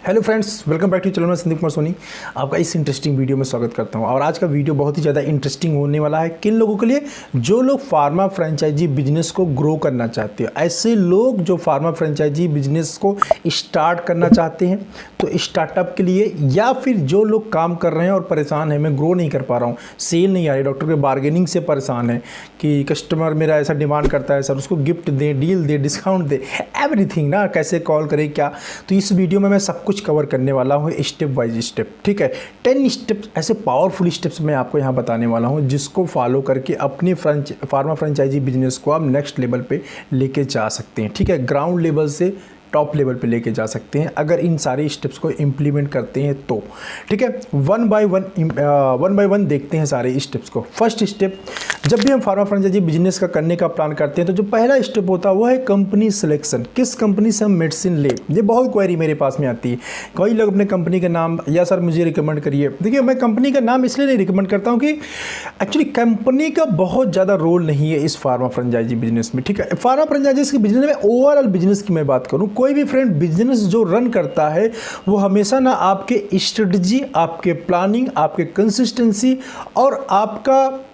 Hello friends, welcome back to channel में संदीप कुमार सोनी। आपका इस इंटरेस्टिंग वीडियो में स्वागत करता हूं। और आज का वीडियो बहुत ही ज़्यादा इंटरेस्टिंग होने वाला है। किन लोगों के लिए? जो लोग फार्मा फ्रेंचाइजी बिजनेस को ग्रो करना चाहते हैं। ऐसे लोग जो फार्मा फ्रेंचाइजी बिजनेस को स्टार्ट करना चाहते हैं, तो स्टार्टअप के लिए, या फिर जो लोग काम कर रहे हैं और परेशान है, मैं ग्रो नहीं कर पा रहा हूँ, सेल नहीं आ रही, डॉक्टर के बार्गेनिंग से परेशान है कि कस्टमर मेरा ऐसा डिमांड करता है, सर उसको गिफ्ट दे, डील दे, डिस्काउंट दे, एवरीथिंग ना, कैसे कॉल करें क्या। तो इस वीडियो में मैं सब कुछ कवर करने वाला हूँ स्टेप बाय स्टेप। ठीक है, 10 स्टेप्स, ऐसे पावरफुल स्टेप्स मैं आपको यहाँ बताने वाला हूँ, जिसको फॉलो करके अपनी फार्मा फ्रेंचाइजी बिजनेस को आप नेक्स्ट लेवल पे लेके जा सकते हैं। ठीक है, ग्राउंड लेवल से टॉप लेवल पे लेके जा सकते हैं अगर इन सारे स्टेप्स को इम्प्लीमेंट करते हैं तो। ठीक है, वन बाय वन देखते हैं सारे स्टेप्स को। फर्स्ट स्टेप, जब भी हम फार्मा फ्रेंचाइजी बिजनेस का करने का प्लान करते हैं तो जो पहला स्टेप होता है वो है कंपनी सिलेक्शन। किस कंपनी से हम मेडिसिन ले, ये बहुत क्वेरी मेरे पास में आती है। कई लोग अपने कंपनी का नाम, या सर मुझे रिकमेंड करिए। देखिए, मैं कंपनी का नाम इसलिए नहीं रिकमेंड करता हूँ कि एक्चुअली कंपनी का बहुत ज़्यादा रोल नहीं है इस फार्मा फ्रेंचाइजी बिजनेस में। ठीक है, फार्मा फ्रेंचाइजी के बिजनेस में ओवरऑल बिजनेस की मैं बात करूँ, कोई भी फ्रेंड बिजनेस जो रन करता है वो हमेशा ना आपके स्ट्रेटजी, आपके प्लानिंग, आपके कंसिस्टेंसी और आपका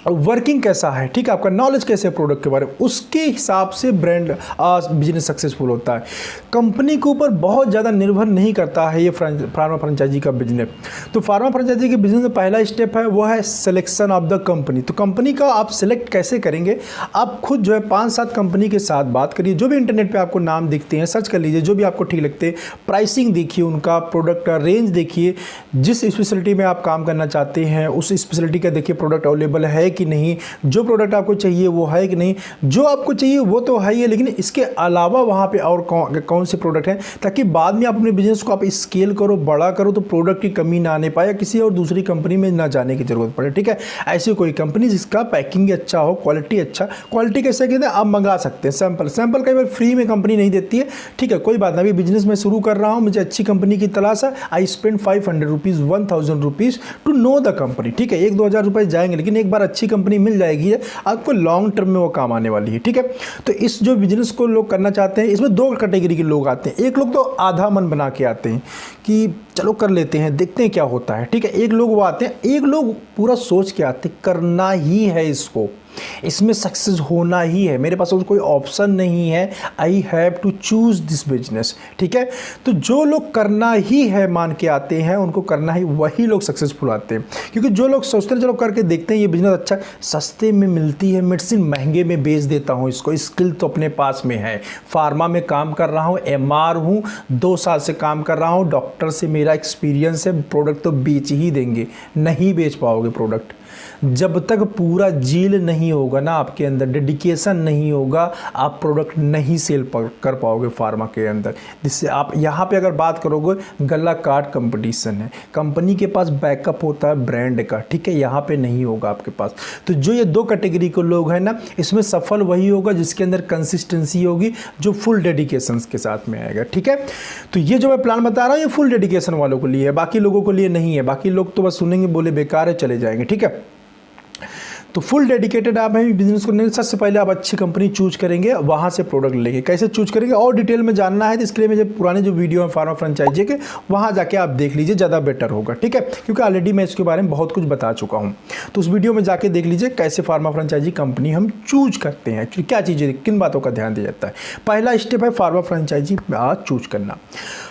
वर्किंग कैसा है, ठीक है, आपका नॉलेज कैसे है प्रोडक्ट के बारे में, उसके हिसाब से ब्रांड बिजनेस सक्सेसफुल होता है। कंपनी के ऊपर बहुत ज़्यादा निर्भर नहीं करता है ये फार्मा फ्रेंचाइजी का बिजनेस। तो फार्मा फ्रेंचाइजी के बिजनेस में पहला स्टेप है वो है सिलेक्शन ऑफ द कंपनी। तो कंपनी का आप सिलेक्ट कैसे करेंगे? आप खुद जो है 5-7 कंपनी के साथ बात करिए, जो भी इंटरनेट पर आपको नाम दिखते हैं सर्च कर लीजिए, जो भी आपको ठीक लगते हैं, प्राइसिंग देखिए, उनका प्रोडक्ट का रेंज देखिए, जिस स्पेशलिटी में आप काम करना चाहते हैं उस स्पेशलिटी का देखिए प्रोडक्ट अवेलेबल है कि नहीं, जो प्रोडक्ट आपको चाहिए वो है कि नहीं, जो आपको चाहिए वो तो है ही, लेकिन इसके अलावा वहाँ पे और कौन से प्रोडक्ट हैं, ताकि बाद में अपने बिजनेस को आप स्केल करो, बड़ा करो, तो प्रोडक्ट की कमी ना आने पाए, किसी और दूसरी कंपनी में ना जाने की जरूरत पड़े। ठीक है, ऐसी कोई कंपनी जिसका पैकिंग अच्छा हो, क्वालिटी अच्छा, क्वालिटी कैसे कहते हैं, आप मंगा सकते हैं सैंपल कई बार फ्री में कंपनी नहीं देती है। ठीक है, कोई बात नहीं, बिजनेस में शुरू कर रहा हूँ, मुझे अच्छी कंपनी की तलाश है, I spend 500 rupees 1000 rupees to know the company. ठीक है, 1-2 हज़ार रुपये जाएंगे, लेकिन एक बार अच्छी कंपनी मिल जाएगी है, आपको लॉन्ग टर्म में वो काम आने वाली है। ठीक है, तो इस जो बिजनेस को लोग करना चाहते हैं, इसमें 2 कैटेगरी के लोग आते हैं। एक लोग तो आधा मन बना के आते हैं कि चलो कर लेते हैं, देखते हैं क्या होता है। ठीक है, एक लोग वो आते हैं, एक लोग पूरा सोच के आते हैं करना ही है इसको, इसमें सक्सेस होना ही है, मेरे पास और कोई ऑप्शन नहीं है, I have to choose this business. ठीक है, तो जो लोग करना ही है मान के आते हैं, उनको करना ही, वही लोग सक्सेसफुल आते हैं। क्योंकि जो लोग सोचते हैं चलो करके देखते हैं, ये बिजनेस अच्छा, सस्ते में मिलती है मेडिसिन, महंगे में बेच देता हूँ इसको, स्किल तो अपने पास में है, फार्मा में काम कर रहा हूँ, MR हूँ, 2 साल से काम कर रहा हूँ, डॉक्टर से मेरा एक्सपीरियंस है, प्रोडक्ट तो बेच ही देंगे। नहीं बेच पाओगे प्रोडक्ट जब तक पूरा जील नहीं होगा ना, आपके अंदर डेडिकेशन नहीं होगा, आप प्रोडक्ट नहीं सेल कर पाओगे फार्मा के अंदर। जिससे आप यहाँ पे अगर बात करोगे, गला काट कंपटीशन है, कंपनी के पास बैकअप होता है ब्रांड का। ठीक है, यहाँ पे नहीं होगा आपके पास। तो जो ये 2 कैटेगरी के लोग हैं ना, इसमें सफल वही होगा जिसके अंदर कंसिस्टेंसी होगी, जो फुल डेडिकेशन के साथ में आएगा। ठीक है, तो ये जो मैं प्लान बता रहा हूँ ये फुल डेडिकेशन वालों के लिए है, बाकी लोगों के लिए नहीं है। बाकी लोग तो बस सुनेंगे, बोले बेकार है, चले जाएंगे। ठीक है, तो फुल डेडिकेटेड आप हैं बिजनेस करने के। सबसे पहले आप अच्छी कंपनी चूज करेंगे, वहाँ से प्रोडक्ट लेंगे। कैसे चूज करेंगे और डिटेल में जानना है तो इसके लिए मुझे पुराने जो वीडियो है फार्मा फ्रेंचाइजी के, वहाँ जाके आप देख लीजिए, ज़्यादा बेटर होगा। ठीक है, क्योंकि ऑलरेडी मैं इसके बारे में बहुत कुछ बता चुका हूँ, तो उस वीडियो में जाके देख लीजिए कैसे फार्मा फ्रेंचाइजी कंपनी हम चूज करते हैं, एक्चुअली क्या चीज़ें, किन बातों का ध्यान दिया जाता है। पहला स्टेप है फार्मा फ्रेंचाइजी चूज करना।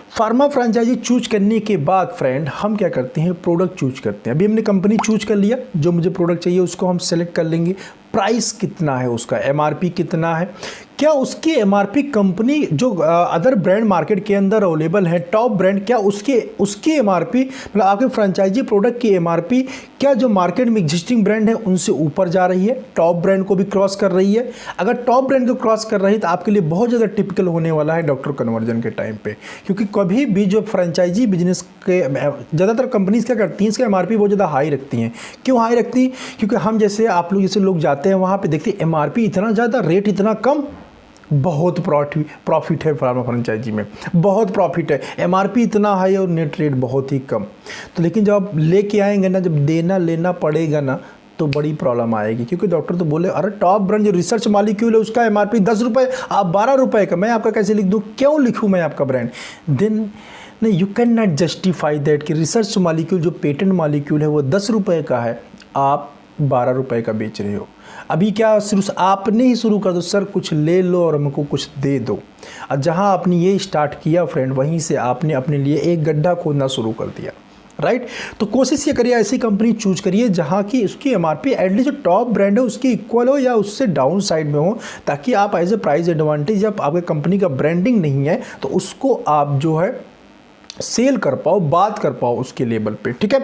फार्मा फ्रेंचाइजी चूज करने के बाद फ्रेंड हम क्या करते हैं, प्रोडक्ट चूज करते हैं। अभी हमने कंपनी चूज कर लिया, जो मुझे प्रोडक्ट चाहिए उसको हम सेलेक्ट कर लेंगे। प्राइस कितना है उसका, MRP कितना है, क्या उसकी MRP कंपनी जो अदर ब्रांड मार्केट के अंदर अवेलेबल है, टॉप ब्रांड, क्या उसकी MRP, मतलब आपके फ्रेंचाइजी प्रोडक्ट की MRP क्या जो मार्केट में एग्जिस्टिंग ब्रांड है उनसे ऊपर जा रही है, टॉप ब्रांड को भी क्रॉस कर रही है। अगर टॉप ब्रांड को क्रॉस कर रही है तो आपके लिए बहुत ज़्यादा टिपिकल होने वाला है डॉक्टर कन्वर्जन के टाइम पे। क्योंकि कभी भी जो फ्रेंचाइजी बिजनेस के ज़्यादातर कंपनीज क्या करती हैं, इसका MRP बहुत ज़्यादा हाई रखती हैं। क्यों हाई रखती हैं? क्योंकि हम जैसे आप लोग जैसे लोग जाते हैं वहाँ पर देखते हैं MRP इतना ज़्यादा, रेट इतना कम, बहुत प्रॉफिट है फार्मा फ्रेंचाइजी में, बहुत प्रॉफिट है। MRP इतना हाई और नेट रेट बहुत ही कम। तो लेकिन जब आप लेके आएंगे ना, जब देना लेना पड़ेगा ना, तो बड़ी प्रॉब्लम आएगी, क्योंकि डॉक्टर तो बोले अरे टॉप ब्रांड जो रिसर्च मॉलिक्यूल है उसका MRP 10 रुपये, आप 12 रुपये का, मैं आपका कैसे लिख दूँ, क्यों लिखूँ मैं आपका ब्रांड। देन नहीं, you can not justify that कि रिसर्च मॉलिक्यूल जो पेटेंट मॉलिक्यूल है वो 10 रुपये का है, आप 12 रुपये का बेच रहे हो। अभी क्या शुरू आपने ही शुरू कर दो, सर कुछ ले लो और हमको कुछ दे दो। और जहाँ आपने ये स्टार्ट किया फ्रेंड, वहीं से आपने अपने लिए एक गड्ढा खोदना शुरू कर दिया, राइट। तो कोशिश ये करिए ऐसी कंपनी चूज करिए जहाँ की उसकी MRP एटलीस्ट जो टॉप ब्रांड है उसकी इक्वल हो या उससे डाउन साइड में हो, ताकि आप एज ए प्राइस एडवांटेज, जब आपके कंपनी का ब्रांडिंग नहीं है तो उसको आप जो है सेल कर पाओ, बात कर पाओ उसके लेवल पे, ठीक है।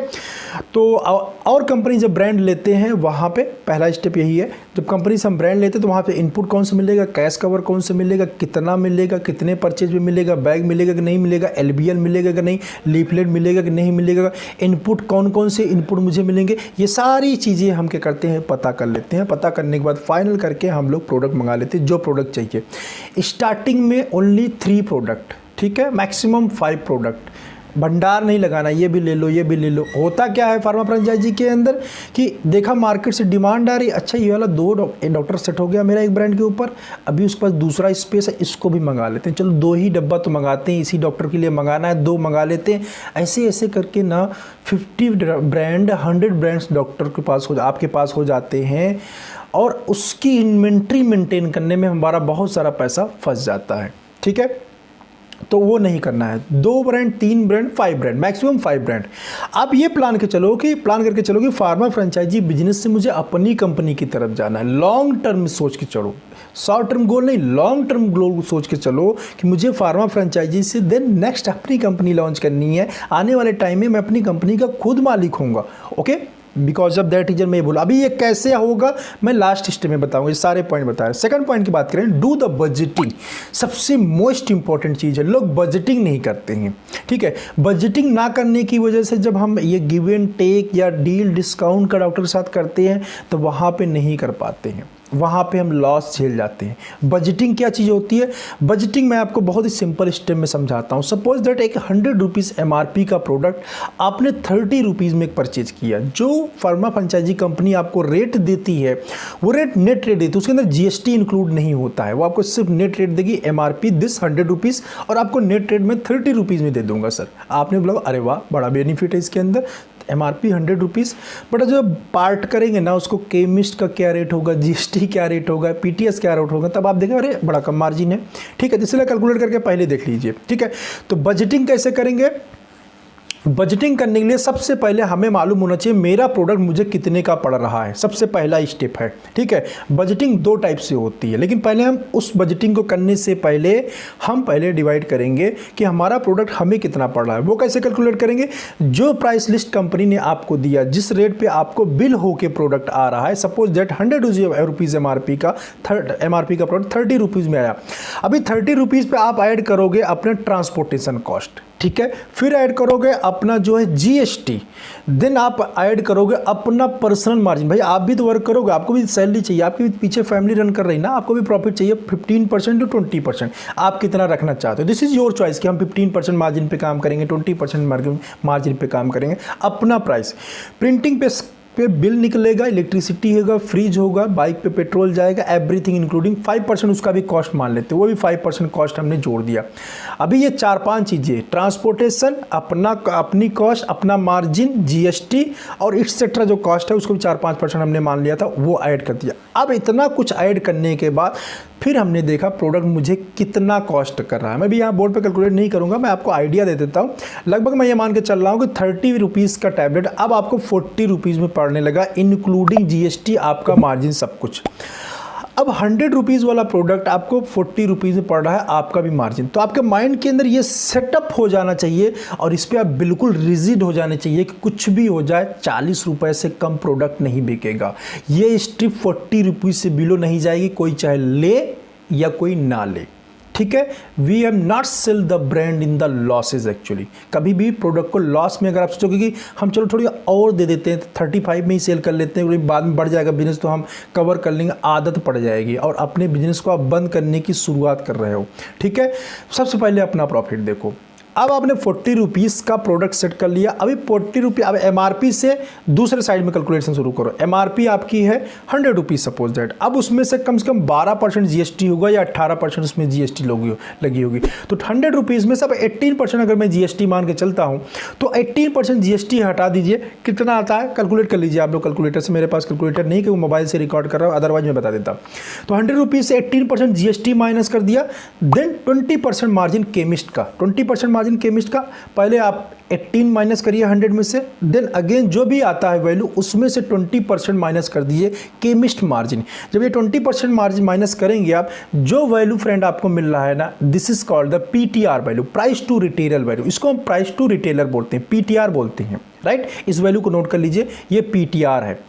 तो और कंपनी जब ब्रांड लेते हैं वहाँ पे पहला स्टेप यही है, जब कंपनी से हम ब्रांड लेते हैं तो वहाँ पे इनपुट कौन से मिलेगा, कैश कवर कौन से मिलेगा, कितना मिलेगा, कितने परचेज में मिलेगा, बैग मिलेगा कि नहीं मिलेगा, LBL मिलेगा कि नहीं, लीफलेट मिलेगा कि नहीं मिलेगा, इनपुट कौन कौन से इनपुट मुझे मिलेंगे, ये सारी चीज़ें हम क्या करते हैं पता कर लेते हैं। पता करने के बाद फाइनल करके हम लोग प्रोडक्ट मंगा लेते हैं जो प्रोडक्ट चाहिए। स्टार्टिंग में ओनली 3 प्रोडक्ट, ठीक है, मैक्सिमम 5 प्रोडक्ट, भंडार नहीं लगाना, ये भी ले लो ये भी ले लो। होता क्या है फार्मा फ्रेंचाइजी के अंदर कि देखा मार्केट से डिमांड आ रही, अच्छा ये वाला 2 डॉक्टर सेट हो गया मेरा एक ब्रांड के ऊपर, अभी उसके पास दूसरा स्पेस है, इसको भी मंगा लेते हैं, चलो 2 ही डब्बा तो मंगाते हैं, इसी डॉक्टर के लिए मंगाना है 2 मंगा लेते हैं। ऐसे ऐसे करके ना 50 ब्रांड 100 ब्रांड्स डॉक्टर के पास आपके पास हो जाते हैं, और उसकी इन्वेंट्री मेंटेन करने में हमारा बहुत सारा पैसा फंस जाता है, ठीक है। तो वो नहीं करना है, 2 brand 3 brand 5 brand, maximum 5 brand. आप ये प्लान करके चलो कि फार्मा फ्रेंचाइजी बिजनेस से मुझे अपनी कंपनी की तरफ जाना है, लॉन्ग टर्म सोच के चलो, शॉर्ट टर्म गोल नहीं, लॉन्ग टर्म गोल सोच के चलो कि मुझे फार्मा फ्रेंचाइजी से देन नेक्स्ट अपनी कंपनी लॉन्च करनी है, आने वाले टाइम में मैं अपनी कंपनी का खुद मालिक होऊंगा, okay. Because of that reason मैं ये बोला। अभी ये कैसे होगा मैं लास्ट स्टेप में बताऊंगा, ये सारे पॉइंट बताया। सेकंड पॉइंट की बात करें, डू द बजटिंग, सबसे मोस्ट इंपॉर्टेंट चीज़ है, लोग बजटिंग नहीं करते हैं, ठीक है। बजटिंग ना करने की वजह से जब हम ये गिव एंड टेक या डील डिस्काउंट का डॉक्टर के साथ करते हैं तो वहाँ पे नहीं कर पाते हैं, वहाँ पे हम लॉस झेल जाते हैं। बजटिंग क्या चीज़ होती है, बजटिंग मैं आपको बहुत ही सिंपल स्टेप में समझाता हूँ। सपोज दैट एक 100 रुपीज़ MRP का प्रोडक्ट आपने 30 रुपीज़ में परचेज किया, जो फार्मा फ्रेंचाइजी कंपनी आपको रेट देती है वो रेट नेट रेट देती है, उसके अंदर GST इंक्लूड नहीं होता है, वो आपको सिर्फ नेट रेट देगी MRP दिस 100 रुपीज़, और आपको नेट रेट में 30 रुपीज़ में दे दूंगा सर। आपने बोला अरे वाह बड़ा बेनिफिट है इसके अंदर, MRP 100 रुपीज़, बट जब पार्ट करेंगे ना उसको केमिस्ट का क्या रेट होगा, GST क्या रेट होगा, PTS क्या रेट होगा, तब आप देखें अरे बड़ा कम मार्जिन है, ठीक है। इसलिए कैलकुलेट करके पहले देख लीजिए, ठीक है। तो बजटिंग कैसे करेंगे, बजटिंग करने के लिए सबसे पहले हमें मालूम होना चाहिए मेरा प्रोडक्ट मुझे कितने का पड़ रहा है, सबसे पहला स्टेप है, ठीक है। बजटिंग 2 टाइप से होती है, लेकिन पहले हम उस बजटिंग को करने से पहले हम पहले डिवाइड करेंगे कि हमारा प्रोडक्ट हमें कितना पड़ रहा है। वो कैसे कैलकुलेट करेंगे, जो प्राइस लिस्ट कंपनी ने आपको दिया, जिस रेट पे आपको बिल होके प्रोडक्ट आ रहा है, सपोज दैट 100 रुपीज़ MRP का प्रोडक्ट 30 रुपीज़ में आया, अभी 30 रुपीज़ पे आप ऐड करोगे अपने ट्रांसपोर्टेशन कॉस्ट, ठीक है, फिर ऐड करोगे अपना जो है GST, देन आप ऐड करोगे अपना पर्सनल मार्जिन। भाई आप भी तो वर्क करोगे, आपको भी सैलरी चाहिए, आपके भी पीछे फैमिली रन कर रही ना, आपको भी प्रॉफिट चाहिए 15% to 20%, आप कितना रखना चाहते हो, दिस इज योर चॉइस कि हम 15% मार्जिन पे काम करेंगे, 20% मार्जिन पे काम करेंगे। अपना प्राइस, प्रिंटिंग पे बिल निकलेगा, इलेक्ट्रिसिटी होगा, फ्रीज होगा, बाइक पे पेट्रोल जाएगा, एवरीथिंग इंक्लूडिंग 5% उसका भी कॉस्ट मान लेते हैं, वो भी 5% कॉस्ट हमने जोड़ दिया। अभी ये 4-5 चीज़ें, ट्रांसपोर्टेशन, अपनी कॉस्ट, अपना मार्जिन, GST और एक्सेट्रा जो कॉस्ट है उसको भी 4-5% हमने मान लिया था, वो ऐड कर दिया। अब इतना कुछ ऐड करने के बाद फिर हमने देखा प्रोडक्ट मुझे कितना कॉस्ट कर रहा है। मैं भी यहाँ बोर्ड पे कैलकुलेट नहीं करूँगा, मैं आपको आइडिया दे देता हूँ। लगभग मैं ये मान के चल रहा हूँ कि 30 रुपीज़ का टैबलेट अब आपको 40 रुपीज़ में पड़ने लगा, इंक्लूडिंग GST, आपका मार्जिन, सब कुछ। अब 100 रुपीज़ वाला प्रोडक्ट आपको 40 रुपीज़ में पड़ रहा है, आपका भी मार्जिन। तो आपके माइंड के अंदर ये सेटअप हो जाना चाहिए और इस पर आप बिल्कुल रिजिड हो जाने चाहिए कि कुछ भी हो जाए 40 रुपये से कम प्रोडक्ट नहीं बिकेगा। ये स्ट्रिप 40 रुपीज़ से बिलो नहीं जाएगी, कोई चाहे ले या कोई ना ले, ठीक है। We have not sell the brand in the losses. Actually कभी भी प्रोडक्ट को लॉस में अगर आप सोचोगे कि हम चलो थोड़ी और दे देते हैं, 35 में ही सेल कर लेते हैं, बाद में बढ़ जाएगा बिजनेस तो हम कवर कर लेंगे, आदत पड़ जाएगी और अपने बिजनेस को आप बंद करने की शुरुआत कर रहे हो, ठीक है। सबसे पहले अपना प्रॉफिट देखो, अब आपने 40 रुपीज़ का प्रोडक्ट सेट कर लिया। अभी 40 रुपये, अब MRP से दूसरे साइड में कैलकुलेशन शुरू करो। MRP आपकी है 100 रुपीज़ सपोज दैट। अब उसमें से कम 12% GST होगा या 18% उसमें GST लगी होगी। तो 100 रुपीज़ में सब 18% अगर मैं GST मान के चलता हूँ तो 18% GST हटा दीजिए, कितना आता है कैलकुलेट कर लीजिए आप लोग कैलकुलेटर से। मेरे पास कैलकुलेटर नहीं कि वो मोबाइल से रिकॉर्ड कर रहा हूँ, अदरवाइज मैं बता देता। तो 100 रुपीज़ से 18% GST माइनस कर दिया, देन 20% मार्जिन केमिस्ट का। 20% मार्जिन केमिस्ट का, पहले आप 18 माइनस करिए 100 में से, देन अगेन जो भी आता है वैल्यू उसमें से 20% माइनस कर दीजिए केमिस्ट मार्जिन। जब ये 20% मार्जिन माइनस करेंगे आप, जो वैल्यू फ्रेंड आपको मिल रहा है ना, this is called the PTR वैल्यू, प्राइस टू रिटेलर वैल्यू। इसको हम प्राइस टू रिटेलर बोलते हैं, PTR बोलते हैं, राइट। इस वैल्यू को नोट कर लीजिए, ये PTR है।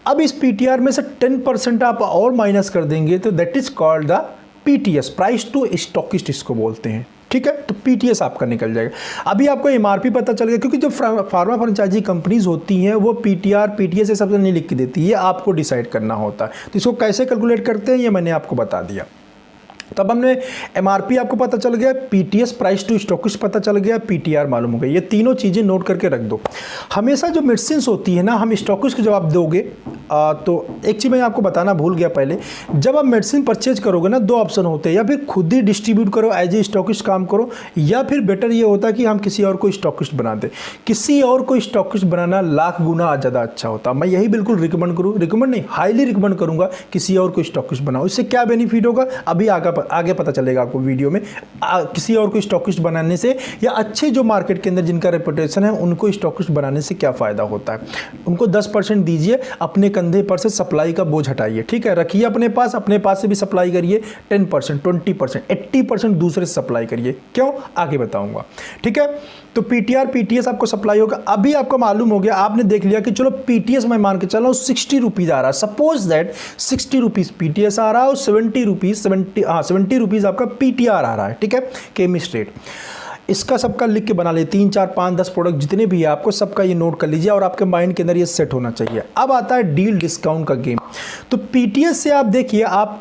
अब इस PTR में से 10% आप और माइनस कर देंगे तो that is called the PTS, price to stockist इसको बोलते हैं, ठीक है। तो PTS आपका निकल जाएगा। अभी आपको MRP पता चल गया, क्योंकि जो फार्मा फ्रेंचाइजी कंपनीज होती हैं वो PTR PTS ये सब नहीं लिख के देती, ये आपको डिसाइड करना होता है। तो इसको कैसे कैलकुलेट करते हैं ये मैंने आपको बता दिया। तब हमने MRP आपको पता चल गया, PTS प्राइस टू स्टॉकिस्ट पता चल गया, PTR मालूम हो गया। ये तीनों चीज़ें नोट करके रख दो। हमेशा जो मेडिसिन होती है ना, हम स्टॉकिस्ट को जब आप दोगे तो एक चीज़ मैं आपको बताना भूल गया पहले, जब आप मेडिसिन परचेज करोगे ना, दो ऑप्शन होते हैं, या फिर खुद ही डिस्ट्रीब्यूट करो एज ए स्टॉकिस्ट काम करो, या फिर बेटर ये होता है कि हम किसी और को स्टॉकिस्ट बना दें। किसी और को स्टॉकिस्ट बनाना लाख गुना ज़्यादा अच्छा होता। मैं यही बिल्कुल रिकमेंड नहीं, हाईली रिकमेंड करूँगा किसी और को स्टॉकिस्ट बनाओ। इससे क्या बेनिफिट होगा अभी आगे पता चलेगा आपको वीडियो में। किसी और को स्टॉकिस्ट बनाने से, या अच्छे जो मार्केट के अंदर जिनका रेपुटेशन है उनको स्टॉकिस्ट बनाने से क्या फ़ायदा होता है। उनको 10% दीजिए, अपने कंधे पर से सप्लाई का बोझ हटाइए, ठीक है, रखिए अपने पास से भी सप्लाई करिए 10%, 20%, 80% दूसरे से सप्लाई करिए। क्यों, आगे बताऊंगा, ठीक है। तो PTR PTS आपको सप्लाई होगा। अभी आपको मालूम हो गया, आपने देख लिया कि चलो PTS मैं मान के चल रहा हूँ 60 रुपीज़ आ रहा है, सपोज दैट 60 रुपीज़ PTS आ रहा है और 70 रुपीज़ आपका PTR आ रहा है, ठीक है, केमिस्ट रेट। इसका सबका लिख के बना ले, 3 4 5 10 प्रोडक्ट जितने भी है आपको सबका ये नोट कर लीजिए और आपके माइंड के अंदर ये सेट होना चाहिए। अब आता है डील डिस्काउंट का गेम। तो PTS से आप देखिए, आप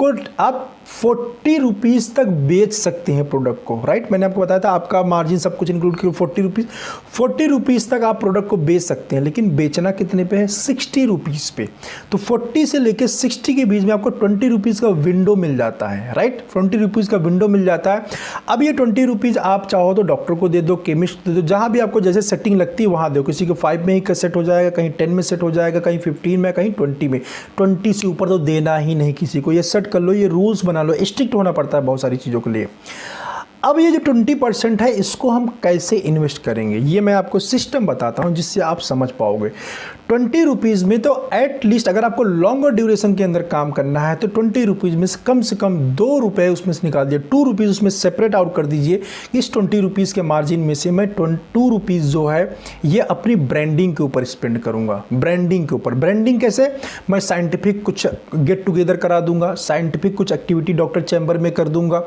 40 रुपीज़ तक बेच सकते हैं प्रोडक्ट को, राइट। मैंने आपको बताया था आपका मार्जिन सब कुछ इंक्लूड कर 40 रुपीज़ तक आप प्रोडक्ट को बेच सकते हैं, लेकिन बेचना कितने पे है, 60 रुपीज़ पे। तो 40 से लेकर 60 के बीच में आपको 20 रुपीज़ का विंडो मिल जाता है, राइट। 20 रुपीज़ का विंडो मिल जाता है। अब ये 20 रुपीज़ आप चाहो तो डॉक्टर को दे दो, केमिस्ट दे दो, जहाँ भी आपको जैसे सेटिंग लगती है वहाँ दो। किसी को 5 में ही सेट हो जाएगा, कहीं 10 में सेट हो जाएगा, कहीं 15 में, कहीं 20 में। 20 से ऊपर तो देना ही नहीं किसी को, ये सेट कर लो, ये रूल्स बना लो। स्ट्रिक्ट होना पड़ता है बहुत सारी चीज़ों के लिए। अब ये जो 20% है इसको हम कैसे इन्वेस्ट करेंगे, ये मैं आपको सिस्टम बताता हूँ जिससे आप समझ पाओगे। 20 रुपीज़ में तो एटलीस्ट अगर आपको लॉन्गर ड्यूरेशन के अंदर काम करना है तो 20 रुपीज़ में से कम 2 रुपये उसमें से निकाल दिए, 2 रुपीज़ उसमें सेपरेट आउट कर दीजिए। इस 20 रुपीज़ के मार्जिन में से मैं 2 रुपीज़ जो है ये अपनी ब्रांडिंग के ऊपर स्पेंड करूँगा। ब्रांडिंग के ऊपर, ब्रांडिंग कैसे, मैं साइंटिफिक कुछ गेट टुगेदर करा दूंगा, साइंटिफिक कुछ एक्टिविटी डॉक्टर चैम्बर में कर दूंगा,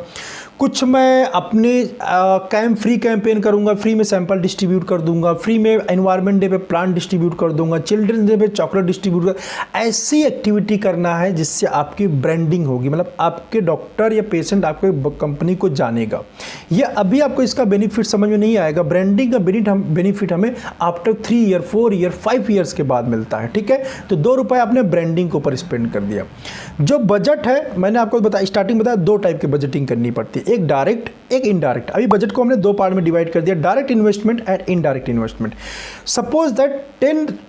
कुछ मैं अपने फ्री कैंपेन करूंगा, फ्री में सैंपल डिस्ट्रीब्यूट कर दूंगा, फ्री में एनवायरनमेंट डे पे प्लांट डिस्ट्रीब्यूट कर दूंगा, चिल्ड्रंस डे पे चॉकलेट डिस्ट्रीब्यूट कर। ऐसी एक्टिविटी करना है जिससे आपकी ब्रांडिंग होगी, मतलब आपके डॉक्टर या पेशेंट आपके कंपनी को जानेगा। ये अभी आपको इसका बेनिफिट समझ में नहीं आएगा। ब्रांडिंग का बेनिफिट हमें आफ्टर 3 ईयर, 4 ईयर, 5 ईयर्स के बाद मिलता है, ठीक है। तो 2 रुपये आपने ब्रांडिंग के ऊपर स्पेंड कर दिया। जो बजट है मैंने आपको बताया, स्टार्टिंग बताया 2 टाइप की बजटिंग करनी पड़ती है, एक डायरेक्ट, एक इनडायरेक्ट। अभी बजट को हमने 2 पार्ट में डिवाइड कर दिया, direct investment and indirect investment. Suppose that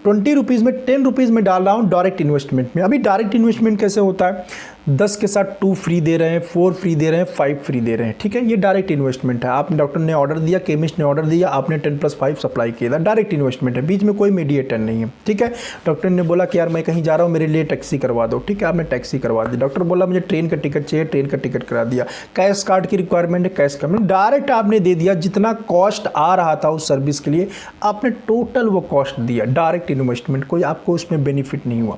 20 rupees में 10 रुपीज़ में डाल रहा हूँ डायरेक्ट इन्वेस्टमेंट में। अभी डायरेक्ट इन्वेस्टमेंट कैसे होता है, 10 के साथ 2 फ्री दे रहे हैं, 4 फ्री दे रहे हैं, 5 फ्री दे रहे हैं, ठीक है। ये डायरेक्ट इन्वेस्टमेंट है। आप डॉक्टर ने ऑर्डर दिया, केमिस्ट ने ऑर्डर दिया, आपने 10+5 सप्लाई किया, डायरेक्ट इन्वेस्टमेंट है, बीच में कोई मीडिएटर नहीं है, ठीक है। डॉक्टर ने बोला कि यार मैं कहीं जा रहा हूँ, मेरे लिए टैक्सी करवा दो, ठीक है, आपने टैक्सी करवा दी। डॉक्टर बोला मुझे ट्रेन का टिकट चाहिए, ट्रेन का टिकट करा दिया। कैश कार्ड की रिक्वायरमेंट है, कैश कार्ड, डायरेक्ट आपने दे दिया। जितना कॉस्ट आ रहा था उस सर्विस के लिए आपने टोटल वो कॉस्ट दिया, डायरेक्ट इन्वेस्टमेंट, कोई आपको उसमें बेनिफिट नहीं हुआ।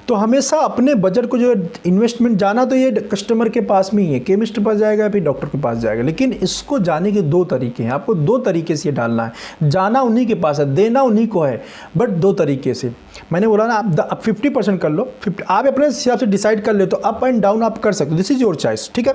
तो हमेशा अपने बजट को जो इन्वेस्टमेंट जाना तो ये कस्टमर के पास में ही है, केमिस्ट के पास जाएगा फिर डॉक्टर के पास जाएगा, लेकिन इसको जाने के 2 तरीके हैं। आपको 2 तरीके से ये डालना है, जाना उन्हीं के पास है, देना उन्हीं को है, बट 2 तरीके से। मैंने बोला ना आप 50% कर लो, आप अपने हिसाब से डिसाइड कर ले, तो अप एंड डाउन आप कर सकते हो, दिस इज योर चॉइस, ठीक है।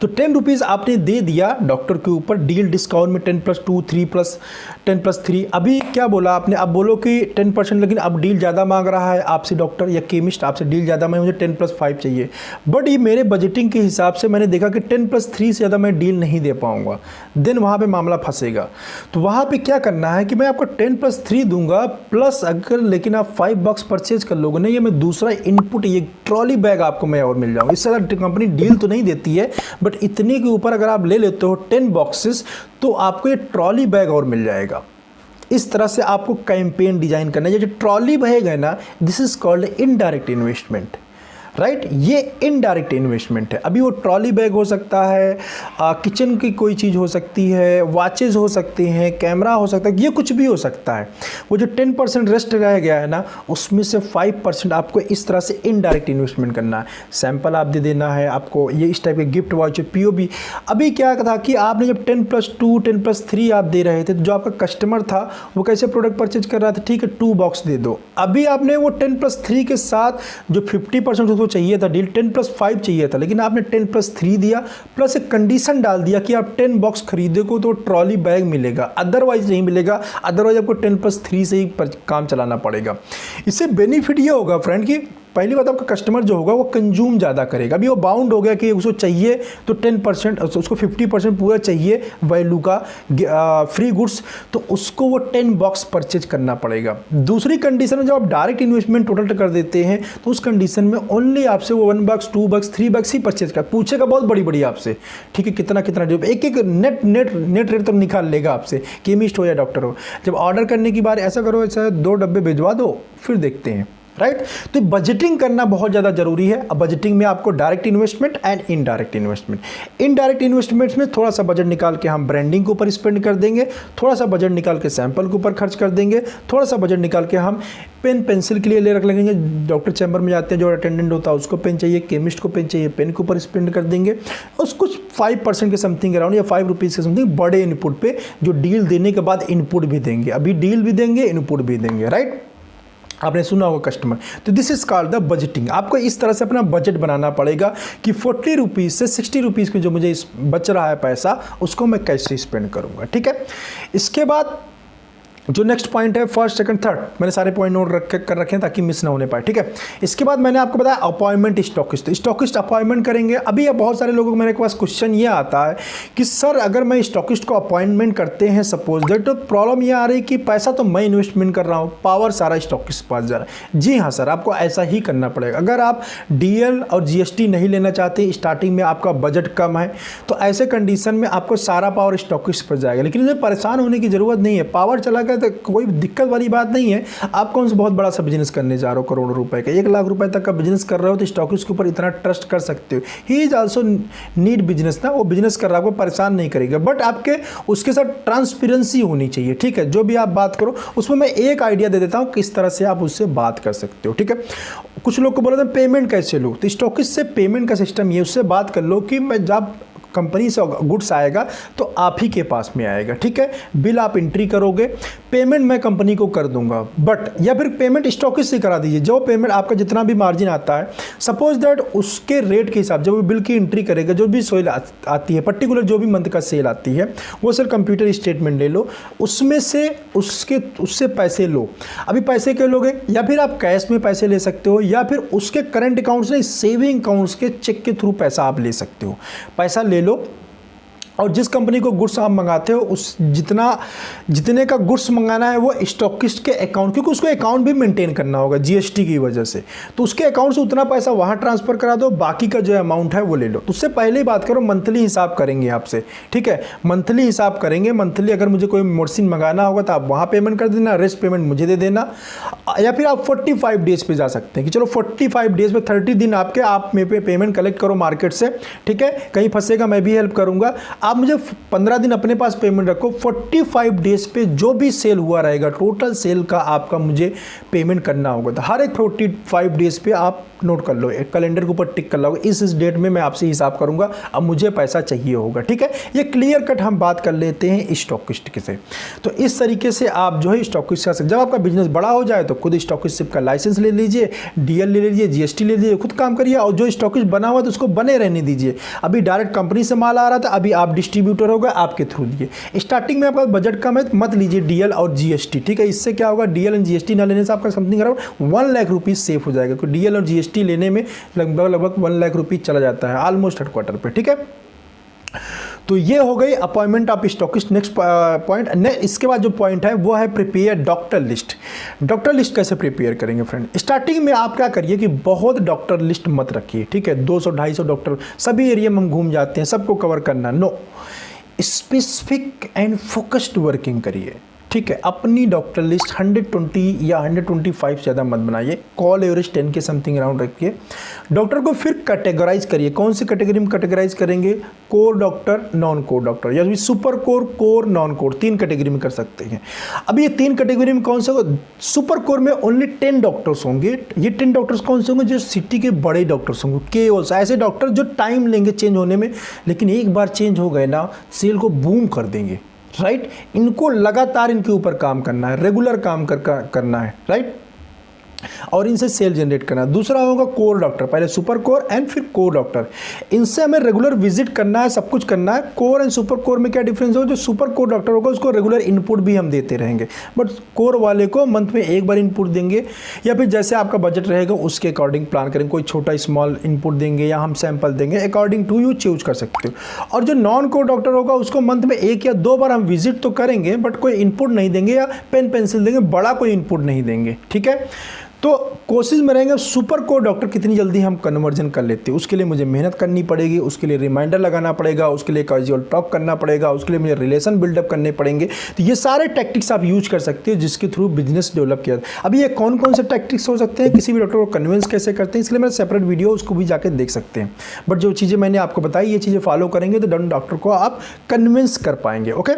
तो 10 रुपीज़ आपने दे दिया डॉक्टर के ऊपर, डील डिस्काउंट में 10+2 3+10+3। अभी क्या बोला आपने, अब बोलो कि 10%, लेकिन अब डील ज़्यादा मांग रहा है आपसे डॉक्टर या केमिस्ट, आपसे डील ज़्यादा मांग, मुझे 10+5 चाहिए। बट ये मेरे बजटिंग के हिसाब से मैंने देखा कि 10+3 से ज़्यादा मैं डील नहीं दे पाऊँगा, देन वहाँ पर मामला फंसेगा। तो वहाँ पर क्या करना है कि मैं आपको 10+3 दूंगा, प्लस अगर लेकिन आप $5 परचेज कर लोगे ना, ये मैं दूसरा इनपुट, ये ट्रॉली बैग आपको मैं और मिल जाऊँगा। इससे ज़्यादा कंपनी डील तो नहीं देती है, बट इतने के ऊपर अगर आप ले लेते हो 10 बॉक्सेस, तो आपको ये ट्रॉली बैग और मिल जाएगा। इस तरह से आपको कैंपेन डिजाइन करना है। ये जो ट्रॉली बैग है ना, this is called indirect investment, right. ये इनडायरेक्ट इन्वेस्टमेंट है। अभी वो ट्रॉली बैग हो सकता है, किचन की कोई चीज़ हो सकती है, वॉचेज़ हो सकती हैं, कैमरा हो सकता है, ये कुछ भी हो सकता है। वो जो 10% रेस्ट रह गया है ना, उसमें से 5% आपको इस तरह से इनडायरेक्ट इन्वेस्टमेंट करना है। सैंपल आप दे देना है आपको, ये इस टाइप के गिफ्ट वाउचर, POB। अभी क्या था कि आपने जब 10+2 10+3 आप दे रहे थे, तो जो आपका कस्टमर था वो कैसे प्रोडक्ट परचेज कर रहा था, ठीक है 2 बॉक्स दे दो। अभी आपने वो 10+3 के साथ जो 50% चाहिए था डील, 10+5 चाहिए था, लेकिन आपने 10+3 दिया, प्लस एक कंडीशन डाल दिया कि आप 10 बॉक्स खरीदोगे तो ट्रॉली बैग मिलेगा, अदरवाइज नहीं मिलेगा। अदरवाइज आपको 10+3 से ही काम चलाना पड़ेगा। इससे बेनिफिट ये होगा फ्रेंड कि पहली बात, आपका कस्टमर जो होगा वो कंज्यूम ज़्यादा करेगा। अभी वो बाउंड हो गया कि उसको चाहिए तो 10%, उसको 50% पूरा चाहिए वैल्यू का फ्री गुड्स, तो उसको वो 10 बॉक्स परचेज करना पड़ेगा। दूसरी कंडीशन में जब आप डायरेक्ट इन्वेस्टमेंट टोटल कर देते हैं, तो उस कंडीशन में ओनली आपसे वो 1 बॉक्स 2 बॉक्स 3 बॉक्स ही परचेज कर, पूछेगा बहुत बड़ी आपसे, ठीक है कितना एक नेट रेट तक निकाल लेगा आपसे, केमिस्ट हो या डॉक्टर हो। जब ऑर्डर करने की बार ऐसा करो, ऐसा 2 डब्बे भिजवा दो, फिर देखते हैं, राइट। तो बजटिंग करना बहुत ज़्यादा जरूरी है। अब बजटिंग में आपको direct investment and indirect investment में थोड़ा सा बजट निकाल के हम ब्रांडिंग के ऊपर स्पेंड कर देंगे, थोड़ा सा बजट निकाल के सैंपल के ऊपर खर्च कर देंगे, थोड़ा सा बजट निकाल के हम पेन पेंसिल के लिए ले रख लेंगे। डॉक्टर चैम्बर में जाते हैं, जो अटेंडेंट होता है उसको पेन चाहिए, केमिस्ट को पेन चाहिए, पेन के ऊपर स्पेंड कर देंगे। उस कुछ 5% के समथिंग अराउंड या 5 रुपीज़ के समथिंग बड़े इनपुट पे, जो डील देने के बाद इनपुट भी देंगे। अभी डील भी देंगे, इनपुट भी देंगे, राइट। आपने सुना होगा कस्टमर। तो this is called the budgeting. आपको इस तरह से अपना बजट बनाना पड़ेगा कि 40 रुपीज़ से 60 रुपीज़ के जो मुझे बच रहा है पैसा, उसको मैं कैसे स्पेंड करूंगा, ठीक है। इसके बाद जो नेक्स्ट पॉइंट है, फर्स्ट सेकंड थर्ड, मैंने सारे पॉइंट नोट कर रखे हैं ताकि मिस ना होने पाए, ठीक है। इसके बाद मैंने आपको बताया अपॉइंटमेंट स्टॉकिस्ट अपॉइंटमेंट करेंगे। अभी बहुत सारे लोगों को मेरे पास क्वेश्चन ये आता है कि सर अगर मैं स्टॉकिस्ट को अपॉइंटमेंट करते हैं सपोज दैट, तो प्रॉब्लम ये आ रही है कि पैसा तो मैं इन्वेस्टमेंट कर रहा हूँ, पावर सारा स्टॉकिस्ट के पास जा रहा है। जी हाँ सर, आपको ऐसा ही करना पड़ेगा। अगर आप DL और GST नहीं लेना चाहते, स्टार्टिंग में आपका बजट कम है, तो ऐसे कंडीशन में आपको सारा पावर स्टॉकिस्ट पर जाएगा। लेकिन इसमें परेशान होने की जरूरत नहीं है, पावर चला तो कोई दिक्कत वाली बात नहीं है। आप कौन सा बहुत बड़ा सा बिजनेस करने जा रहे हो, करोड़ों रुपए का, 1 लाख रुपए तक का बिजनेस कर रहे हो, तो स्टॉकिस्ट के ऊपर इतना ट्रस्ट कर सकते हो। He is also need business ना, वो बिजनेस कर रहा है, आपको परेशान नहीं करेगा। बट आपके उसके साथ ट्रांसपेरेंसी होनी चाहिए, ठीक है। जो भी आप बात करो उसमें मैं एक आइडिया दे देता हूँ किस तरह से आप उससे बात कर सकते हो, ठीक है। कुछ लोग को बोला था पेमेंट कैसे लो, तो स्टॉकिस्ट से पेमेंट का सिस्टम ये, उससे बात कर लो कि मैं जब कंपनी से गुड्स आएगा तो आप ही के पास में आएगा, ठीक है। बिल आप एंट्री करोगे, पेमेंट मैं कंपनी को कर दूंगा, बट या फिर पेमेंट स्टॉकिस्ट से करा दीजिए। जो पेमेंट आपका जितना भी मार्जिन आता है, सपोज दैट उसके रेट के हिसाब, जब वो बिल की एंट्री करेगा, जो भी सेल आती है पर्टिकुलर, जो भी मंथ का सेल आती है, वो सर कंप्यूटर स्टेटमेंट ले लो, उसमें से उससे पैसे लो। अभी पैसे क्यों लोगे, या फिर आप कैश में पैसे ले सकते हो, या फिर उसके करंट अकाउंट्स नहीं, सेविंग अकाउंट्स के चेक के थ्रू पैसा आप ले सकते हो। पैसा ले लो, और जिस कंपनी को गुड्स आप मंगाते हो, उस जितने का गुड्स मंगाना है वो स्टॉकिस्ट के अकाउंट, क्योंकि उसको अकाउंट भी मेंटेन करना होगा GST की वजह से, तो उसके अकाउंट से उतना पैसा वहाँ ट्रांसफर करा दो, बाकी का जो अमाउंट है वो ले लो। तो उससे पहले ही बात करो, मंथली हिसाब करेंगे आपसे, ठीक है। मंथली हिसाब करेंगे, मंथली अगर मुझे कोई मेडिसिन मंगाना होगा तो आप वहाँ पेमेंट कर देना, रेस्ट पेमेंट मुझे दे देना। या फिर आप 45 डेज पे जा सकते हैं कि चलो 45 डेज में 30 दिन आपके, आप मेरे पे पेमेंट कलेक्ट करो मार्केट से, ठीक है। कहीं फंसेगा मैं भी हेल्प करूँगा। आप मुझे 15 दिन अपने पास पेमेंट रखो, 45 डेज पे जो भी सेल हुआ रहेगा टोटल सेल का आपका मुझे पेमेंट करना होगा। तो हर एक 45 डेज पे आप नोट कर लो, एक कैलेंडर के ऊपर टिक कर लो, इस डेट में मैं आपसे हिसाब करूंगा, अब मुझे पैसा चाहिए होगा। ठीक है, ये क्लियर कट हम बात कर लेते हैं स्टॉकिस्ट से। तो इस तरीके से आप जो है स्टॉकिस्ट का, जब आपका बिजनेस बड़ा हो जाए तो खुद स्टॉकिस्टशिप का लाइसेंस ले लीजिए, डीएल ले लीजिए, जीएसटी ले लीजिए, खुद काम करिए। और जो स्टॉकिस्ट बना हुआ तो उसको बने रहने दीजिए। अभी डायरेक्ट कंपनी से माल आ रहा था, अभी आप डिस्ट्रीब्यूटर हो गए, आपके थ्रू दिए। स्टार्टिंग में आपका बजट कम है, मत लीजिए डीएल और जीएसटी। ठीक है, इससे क्या होगा, डीएल एंड जीएसटी ना लेने से आपका something around 1 lakh rupees safe हो जाएगा। क्योंकि डीएल और जीएसटी लेने में लगभग 1 लाख रुपीज़ चला जाता है ऑलमोस्ट हेडक्वार्टर पे। ठीक है, तो ये हो गई appointment of stockist. Next point, इसके बाद जो पॉइंट है वो है prepare doctor list. Doctor list कैसे प्रिपेयर करेंगे फ्रेंड? स्टार्टिंग में आप क्या करिए कि बहुत डॉक्टर लिस्ट मत रखिए। ठीक है, 200-250 डॉक्टर सभी एरिया में हम घूम जाते हैं, सबको कवर करना, no, specific and focused working करिए। ठीक है, अपनी डॉक्टर लिस्ट 120 या 125 से ज़्यादा मत बनाइए, कॉल एवरेज 10 के समथिंग अराउंड रखिए। डॉक्टर को फिर कैटेगराइज करिए, कौन सी कैटेगरी में कैटेगराइज करेंगे, core doctor, non core doctor, या super core, core, non core, 3 category में कर सकते हैं। अब ये 3 कैटेगरी में कौन सा होगा? सुपर कोर में ओनली 10 डॉक्टर्स होंगे। ये 10 डॉक्टर्स कौन से होंगे? जो सिटी के बड़े डॉक्टर्स होंगे, केओस, ऐसे डॉक्टर जो टाइम लेंगे चेंज होने में, लेकिन एक बार चेंज हो गए ना, सेल को बूम कर देंगे। राइट, इनको लगातार इनके ऊपर काम करना है, रेगुलर काम करना है। राइट, और इनसे सेल जनरेट करना। दूसरा होगा कोर डॉक्टर, पहले सुपर कोर एंड फिर कोर डॉक्टर। इनसे हमें रेगुलर विजिट करना है, सब कुछ करना है। कोर एंड सुपर कोर में क्या डिफरेंस होगा? जो सुपर कोर डॉक्टर होगा उसको रेगुलर इनपुट भी हम देते रहेंगे, बट कोर वाले को मंथ में एक बार इनपुट देंगे, या फिर जैसे आपका बजट रहेगा उसके अकॉर्डिंग प्लान करेंगे। कोई छोटा स्मॉल इनपुट देंगे या हम सैंपल देंगे, अकॉर्डिंग टू यू चूज कर सकते हो। और जो नॉन कोर डॉक्टर होगा उसको मंथ में 1 या 2 बार हम विजिट तो करेंगे, बट कोई इनपुट नहीं देंगे या पेन पेंसिल देंगे, बड़ा कोई इनपुट नहीं देंगे। ठीक है, तो कोशिश में रहेंगे सुपर कोर डॉक्टर कितनी जल्दी हम कन्वर्जन कर लेते हैं। उसके लिए मुझे मेहनत करनी पड़ेगी, उसके लिए रिमाइंडर लगाना पड़ेगा, उसके लिए कैजुअल टॉक करना पड़ेगा, उसके लिए मुझे रिलेशन बिल्डअप करने पड़ेंगे। तो ये सारे टैक्टिक्स आप यूज कर सकते हैं जिसके थ्रू बिजनेस डेवलप किया। अभी ये कौन कौन से टैक्टिक्स हो सकते हैं, किसी भी डॉक्टर को कन्विंस कैसे करते हैं, इसलिए मेरा सेपरेट वीडियो उसको भी जाकर देख सकते हैं। बट जो चीज़ें मैंने आपको बताई, ये चीज़ें फॉलो करेंगे तो डॉक्टर को आप कन्विंस कर पाएंगे। ओके,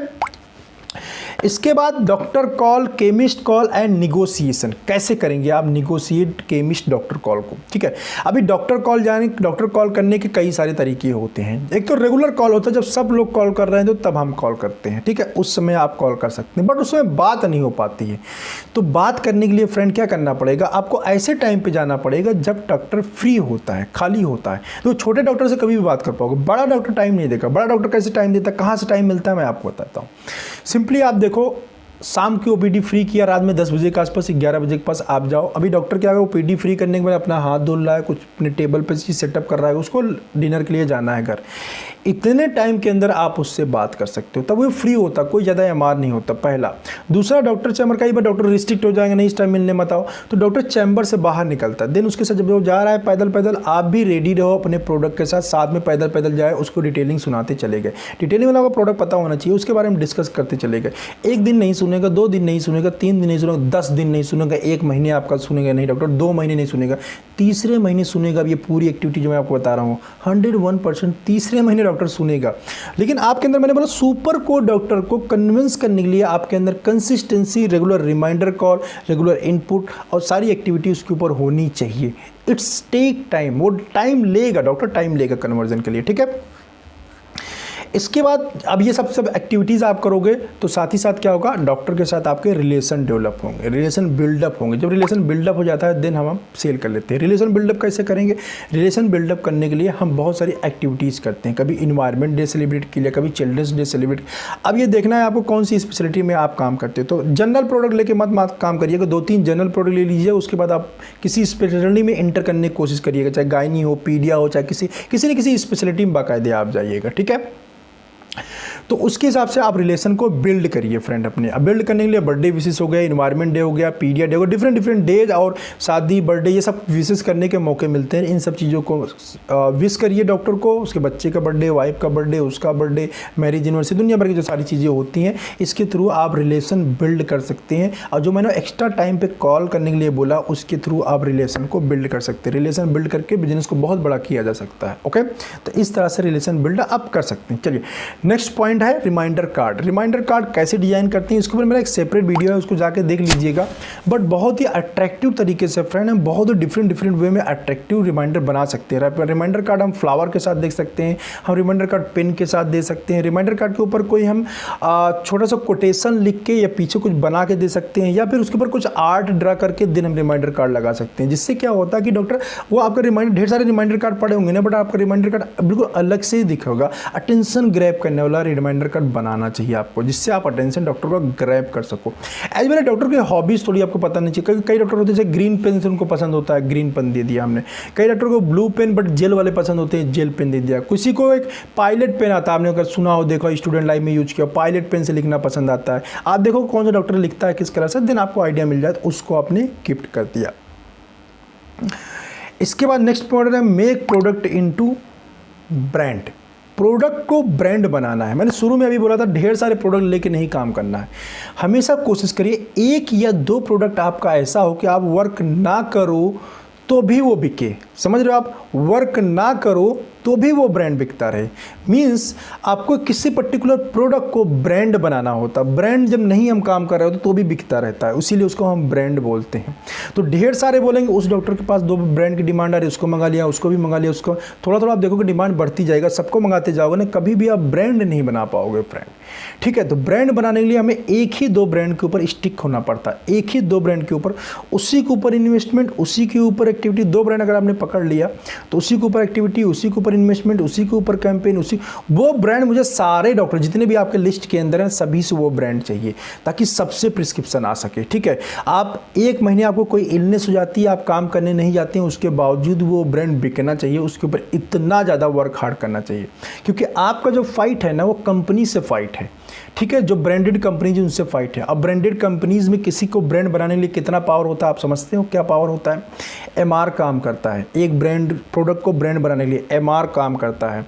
इसके बाद doctor call, chemist call and negotiation कैसे करेंगे आप निगोशिएट केमिस्ट डॉक्टर कॉल को। ठीक है, अभी डॉक्टर कॉल करने के कई सारे तरीके होते हैं। एक तो रेगुलर कॉल होता है, जब सब लोग कॉल कर रहे हैं तो तब हम कॉल करते हैं। ठीक है, उस समय आप कॉल कर सकते हैं, बट उसमें बात नहीं हो पाती है। तो बात करने के लिए फ्रेंड क्या करना पड़ेगा, आपको ऐसे टाइम पे जाना पड़ेगा जब डॉक्टर फ्री होता है, खाली होता है। तो छोटे डॉक्टर से कभी भी बात कर पाओगे, बड़ा डॉक्टर टाइम नहीं देगा। बड़ा डॉक्टर कैसे टाइम देता है, कहाँ से टाइम मिलता है, मैं आपको बताता हूँ। सिंपली आप देखो, शाम की ओपीडी फ्री किया, रात में 10 बजे के आसपास, 11 बजे के पास आप जाओ। अभी डॉक्टर क्या है, ओपीडी फ्री करने के बाद अपना हाथ धुल रहा है, कुछ अपने टेबल पे चीज़ सेटअप कर रहा है, उसको डिनर के लिए जाना है घर। इतने टाइम के अंदर आप उससे बात कर सकते हो, तब वो फ्री होता, कोई ज़्यादा एमआर नहीं होता, पहला। दूसरा, डॉक्टर चैम्बर, कई बार डॉक्टर रिस्ट्रिक्ट हो जाएंगे, नहीं इस टाइम मिलने मत आओ, तो डॉक्टर चैम्बर से बाहर निकलता है। देन उसके साथ जब वो जा रहा है पैदल पैदल, आप भी रेडी रहो अपने प्रोडक्ट के साथ, साथ में पैदल पैदल जाए, उसको डिटेलिंग सुनाते चले गए। डिटेलिंग वाला प्रोडक्ट पता होना चाहिए, उसके बारे में डिस्कस करते चले गए। 1 दिन नहीं सुनेगा, 2 दिन नहीं सुनेगा, 3 दिन नहीं सुनेगा, 10 दिन नहीं सुनेगा, 1 महीने आपका सुनेगा नहीं डॉक्टर, 2 महीने नहीं सुनेगा, तीसरे महीने सुनेगा। ये पूरी एक्टिविटी जो मैं आपको बता रहा हूँ 101% तीसरे महीने डॉक्टर सुनेगा। लेकिन आपके अंदर, मैंने बोला सुपर कोर डॉक्टर को कन्विंस करने के लिए आपके अंदर consistency, regular reminder call, regular input और सारी एक्टिविटी उसके ऊपर होनी चाहिए। इट्स टेक टाइम, वो टाइम लेगा, डॉक्टर टाइम लेगा कन्वर्जन के लिए। ठीक है, इसके बाद अब ये सब एक्टिविटीज़ आप करोगे तो साथ ही साथ क्या होगा, डॉक्टर के साथ आपके रिलेशन डेवलप होंगे, रिलेशन बिल्डअप होंगे। जब रिलेशन बिल्डअप हो जाता है देन हम सेल कर लेते हैं। रिलेशन बिल्डअप कैसे करेंगे, रिलेशन बिल्डअप करने के लिए हम बहुत सारी एक्टिविटीज़ करते हैं। कभी इन्वायरमेंट डे सेलिब्रेट किया, कभी चिल्ड्रंस डे सेलिब्रेट। अब ये देखना है आपको कौन सी स्पेशलिटी में आप काम करते हो। तो जनरल प्रोडक्ट लेके मत काम करिएगा, 2-3 जनरल प्रोडक्ट ले लीजिए, उसके बाद आप किसी स्पेशलिटी में इंटर करने की कोशिश करिएगा, चाहे गायनी हो, पीडिया हो, चाहे किसी न किसी स्पेशलिटी में बाकायदे आप जाइएगा। ठीक है, तो उसके हिसाब से आप रिलेशन को बिल्ड करिए फ्रेंड अपने। अब बिल्ड करने के लिए बर्थडे विशेष हो गया, इन्वायरमेंट डे हो गया, पीरियड डे हो गया, डिफरेंट डेज और शादी बर्थडे ये सब विशेष करने के मौके मिलते हैं। इन सब चीज़ों को विश करिए डॉक्टर को, उसके बच्चे का बर्थडे, वाइफ का बर्थडे, उसका बर्थडे, मैरिज एनिवर्सरी, दुनिया भर की जो सारी चीज़ें होती हैं इसके थ्रू आप रिलेशन बिल्ड कर सकते हैं। और जो मैंने एक्स्ट्रा टाइम पे कॉल करने के लिए बोला उसके थ्रू आप रिलेशन को बिल्ड कर सकते हैं। रिलेशन बिल्ड करके बिजनेस को बहुत बड़ा किया जा सकता है। ओके, तो इस तरह से रिलेशन बिल्ड आप कर सकते हैं। चलिए नेक्स्ट पॉइंट है रिमाइंडर कार्ड। रिमाइंडर कार्ड कैसे डिजाइन करते हैं इसके ऊपर मेरा एक सेपरेट वीडियो है, उसको जाके देख लीजिएगा। बट बहुत ही अट्रैक्टिव तरीके से फ्रेंड हम बहुत डिफरेंट वे में अट्रैक्टिव रिमाइंडर बना सकते हैं। रिमाइंडर कार्ड हम फ्लावर के साथ देख सकते हैं, हम रिमाइंडर कार्ड पेन के साथ दे सकते हैं। रिमाइंडर कार्ड के ऊपर कोई हम छोटा सा कोटेशन लिख के या पीछे कुछ बना के दे सकते हैं, या फिर उसके ऊपर कुछ आर्ट ड्रा करके दिन हम रिमाइंडर कार्ड लगा सकते हैं। जिससे क्या होता है कि डॉक्टर वो आपका रिमाइंडर, ढेर सारे रिमाइंडर कार्ड पड़े होंगे ना, बट आपका रिमाइंडर कार्ड बिल्कुल अलग से ही दिखेगा। अटेंशन ग्रैब करने वाला रिमाइंडर कार्ड बनाना चाहिए आपको, जिससे आप अटेंशन डॉक्टर को ग्रैब कर सको। एज वेल डॉक्टर की हॉबीज थोड़ी आपको पता नहीं चाहिए। कई डॉक्टर होते हैं जैसे ग्रीन पेन से उनको पसंद होता है, ग्रीन पेन दे दिया हमने। कई डॉक्टर को ब्लू पेन बट जेल वाले पसंद होते हैं, जेल पेन दे दिया। किसी को एक पायलट पेन आता है, आपने अगर सुना हो, देखो स्टूडेंट लाइफ में यूज किया, पायलट पेन से लिखना पसंद आता है। आप देखो कौन सा डॉक्टर लिखता है किस कलर से, देन आपको आइडिया मिल जाए, तो उसको आपने गिफ्ट कर दिया। इसके बाद नेक्स्ट पॉइंट है make product into brand. Product को ब्रांड बनाना है। मैंने शुरू में अभी बोला था ढेर सारे प्रोडक्ट लेके नहीं काम करना है। हमेशा कोशिश करिए एक या दो प्रोडक्ट आपका ऐसा हो कि आप वर्क ना करो तो भी वो बिके। समझ रहे हो आप, वर्क ना करो तो भी वो ब्रांड बिकता रहे। मींस आपको किसी पर्टिकुलर प्रोडक्ट को ब्रांड बनाना होता। ब्रांड जब नहीं हम काम कर रहे होते तो भी बिकता रहता है, इसीलिए उसको हम ब्रांड बोलते हैं। तो ढेर सारे बोलेंगे उस डॉक्टर के पास 2 ब्रांड की डिमांड आ रही है, उसको मंगा लिया, उसको भी मंगा लिया, उसको थोड़ा थोड़ा आप देखोगे डिमांड बढ़ती जाएगा, सबको मंगाते जाओगे ना, कभी भी आप ब्रांड नहीं बना पाओगे फ्रेंड। ठीक है, तो ब्रांड बनाने के लिए हमें एक ही 2 ब्रांड के ऊपर स्टिक होना पड़ता है। एक ही 2 ब्रांड के ऊपर, उसी के ऊपर इन्वेस्टमेंट, उसी के ऊपर एक्टिविटी। 2 ब्रांड अगर आपने पकड़ लिया तो उसी के ऊपर एक्टिविटी, उसी के ऊपर इन्वेस्टमेंट, उसी के ऊपर कैंपेन, उसी वो ब्रांड। मुझे सारे डॉक्टर जितने भी आपके लिस्ट के अंदर हैं सभी से वो ब्रांड चाहिए ताकि सबसे प्रिस्क्रिप्शन आ सके। ठीक है, आप 1 महीने आपको कोई इलनेस हो जाती है, आप काम करने नहीं जाते हैं, उसके बावजूद वो ब्रांड बिकना चाहिए, उसके ऊपर इतना ज़्यादा वर्क हार्ड करना चाहिए। क्योंकि आपका जो फाइट है ना वो कंपनी से फाइट है। ठीक है, जो ब्रांडेड कंपनीज उनसे फाइट है। अब ब्रांडेड कंपनीज में किसी को ब्रांड बनाने के लिए कितना पावर होता है आप समझते हो? क्या पावर होता है? एमआर काम करता है। एक ब्रांड प्रोडक्ट को ब्रांड बनाने के लिए एमआर काम करता है।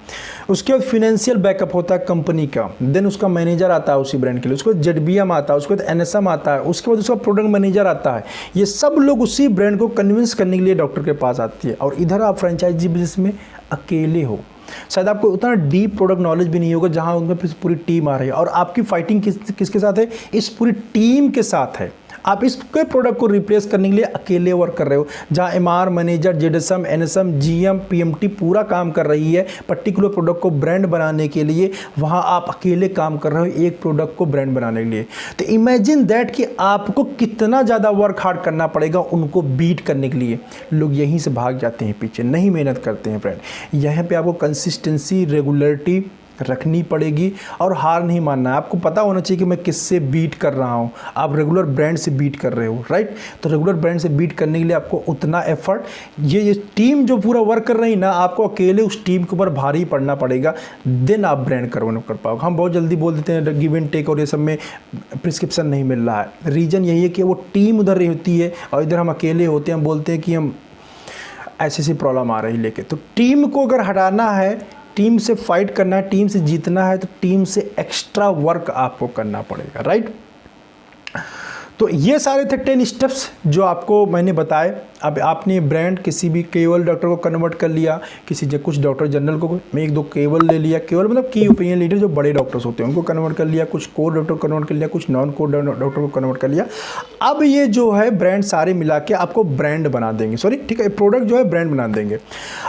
उसके बाद फिनेंशियल बैकअप होता है कंपनी का, देन उसका मैनेजर आता है उसी ब्रांड के लिए, उसके बाद जेडबीएम आता है, उसके बाद एनएसएम आता है, उसके बाद उसका प्रोडक्ट मैनेजर आता है। ये सब लोग उसी ब्रांड को कन्विंस करने के लिए डॉक्टर के पास आती है। और इधर आप फ्रेंचाइजी बिजनेस में अकेले हो, शायद आपको उतना डीप प्रोडक्ट नॉलेज भी नहीं होगा जहां उनमें पूरी टीम आ रही है। और आपकी फाइटिंग किसके साथ है? इस पूरी टीम के साथ है। आप इसके प्रोडक्ट को रिप्लेस करने के लिए अकेले वर्क कर रहे हो, जहां MR, manager, ZSM, NSM, GM, PMT पूरा काम कर रही है पर्टिकुलर प्रोडक्ट को ब्रांड बनाने के लिए। वहां आप अकेले काम कर रहे हो एक प्रोडक्ट को ब्रांड बनाने के लिए। तो इमेजिन दैट कि आपको कितना ज़्यादा वर्क हार्ड करना पड़ेगा उनको बीट करने के लिए। लोग यहीं से भाग जाते हैं पीछे, नहीं मेहनत करते हैं फ्रेंड। यहाँ पे आपको कंसिस्टेंसी, रेगुलरिटी रखनी पड़ेगी और हार नहीं मानना है। आपको पता होना चाहिए कि मैं किससे बीट कर रहा हूँ। आप रेगुलर ब्रांड से बीट कर रहे हो, राइट? तो रेगुलर ब्रांड से बीट करने के लिए आपको उतना एफर्ट, ये टीम जो पूरा वर्क कर रही है ना, आपको अकेले उस टीम के ऊपर भारी पड़ना पड़ेगा, देन आप ब्रांड कर पाओगे। हम बहुत जल्दी बोल देते हैं गिव एंड टेक और ये सब में प्रिस्क्रिप्शन नहीं मिल रहा है। रीज़न यही है कि वो टीम उधर रही होती है और इधर हम अकेले होते हैं। हम बोलते हैं कि हम ऐसी प्रॉब्लम आ रही लेके। तो टीम को अगर हटाना है, टीम से फाइट करना है, टीम से जीतना है, तो टीम से एक्स्ट्रा वर्क आपको करना पड़ेगा, राइट? तो ये सारे थे 10 स्टेप्स जो आपको मैंने बताए। अब आपने ब्रांड किसी भी केवल डॉक्टर को कन्वर्ट कर लिया, कुछ डॉक्टर जनरल को मैं 1-2 केवल ले लिया, केवल मतलब की ओपिनियन लीडर जो बड़े डॉक्टर्स होते हैं उनको कन्वर्ट कर लिया, कुछ कोर डॉक्टर को कन्वर्ट कर लिया, कुछ नॉन कोर डॉक्टर को कन्वर्ट कर लिया। अब ये जो है ब्रांड सारे मिला के आपको ब्रांड बना देंगे, ठीक है, प्रोडक्ट जो है ब्रांड बना देंगे।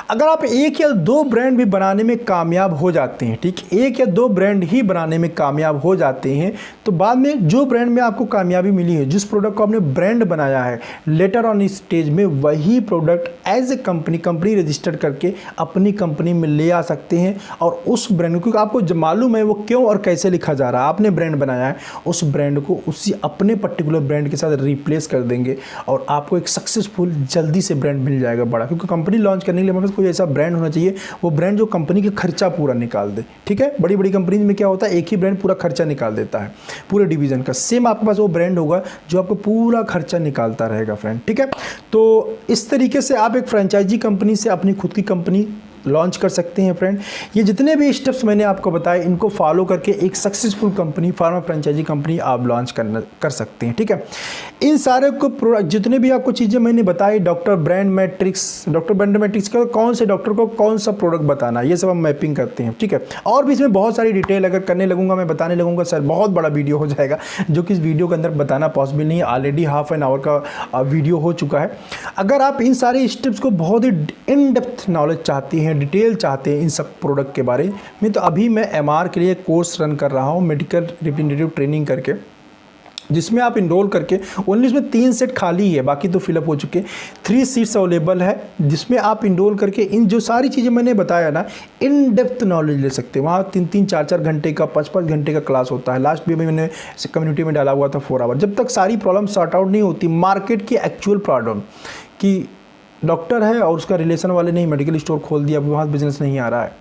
अगर आप 1 या 2 ब्रांड भी बनाने में कामयाब हो जाते हैं, ठीक, 1 या 2 ब्रांड ही बनाने में कामयाब हो जाते हैं, तो बाद में जो ब्रांड में आपको कामयाबी मिली है, जिस प्रोडक्ट को आपने ब्रांड बनाया है, लेटर ऑन इस स्टेज में वही product as a company registered करके अपनी कंपनी में ले आ सकते हैं। और उस ब्रांड, क्योंकि आपको मालूम है वो क्यों और कैसे लिखा जा रहा है, आपने ब्रांड बनाया है, उस ब्रांड को उसी अपने पर्टिकुलर ब्रांड के साथ रिप्लेस कर देंगे और आपको एक सक्सेसफुल जल्दी से ब्रांड मिल जाएगा बड़ा। क्योंकि कंपनी लॉन्च करने के लिए हमारे पास कोई ऐसा ब्रांड होना चाहिए, वो ब्रांड जो कंपनी के खर्चा पूरा निकाल दे। ठीक है, बड़ी बड़ी कंपनी में क्या होता है, एक ही ब्रांड पूरा खर्चा निकाल देता है पूरे डिवीजन का। सेम आपके पास वो ब्रांड होगा जो आपको पूरा खर्चा निकालता रहेगा फ्रेंड। ठीक है, तो इस तरीके से आप एक फ्रेंचाइजी कंपनी से अपनी खुद की कंपनी लॉन्च कर सकते हैं फ्रेंड। ये जितने भी स्टेप्स मैंने आपको बताए, इनको फॉलो करके एक successful company, pharma franchise company आप लॉन्च कर सकते हैं। ठीक है, इन सारे को प्रोडक्ट, जितने भी आपको चीज़ें मैंने बताई, डॉक्टर ब्रांड मैट्रिक्स का कौन से डॉक्टर को कौन सा प्रोडक्ट बताना है, ये सब हम मैपिंग करते हैं। ठीक है, और भी इसमें बहुत सारी डिटेल अगर करने लगूंगा, मैं बताने लगूंगा सर, बहुत बड़ा वीडियो हो जाएगा, जो कि इस वीडियो के अंदर बताना पॉसिबल नहीं है। ऑलरेडी हाफ एन आवर का वीडियो हो चुका है। अगर आप इन सारे स्टेप्स को बहुत ही इन डेप्थ नॉलेज चाहती हैं, डिटेल चाहते हैं इन सब प्रोडक्ट के बारे में, तो अभी मैं एमआर के लिए कोर्स रन कर रहा हूँ, मेडिकल रिप्रेजेंटेटिव ट्रेनिंग करके, जिसमें आप इनरोल करके, ओनली इसमें 3 सेट खाली है, बाकी तो फिलअप हो चुके। 3 सीट्स अवेलेबल है, जिसमें आप इनरोल करके इन जो सारी चीज़ें मैंने बताया ना, इन डेप्थ नॉलेज ले सकते हैं। वहाँ 3-3, 4-4 घंटे का, 5-5 घंटे का क्लास होता है। लास्ट भी मैंने कम्युनिटी में डाला हुआ था 4 आवर। जब तक सारी प्रॉब्लम सॉर्ट आउट नहीं होती, मार्केट की एक्चुअल प्रॉब्लम कि डॉक्टर है और उसका रिलेशन वाले नहीं मेडिकल स्टोर खोल दिया, अब वहाँ बिजनेस नहीं आ रहा है,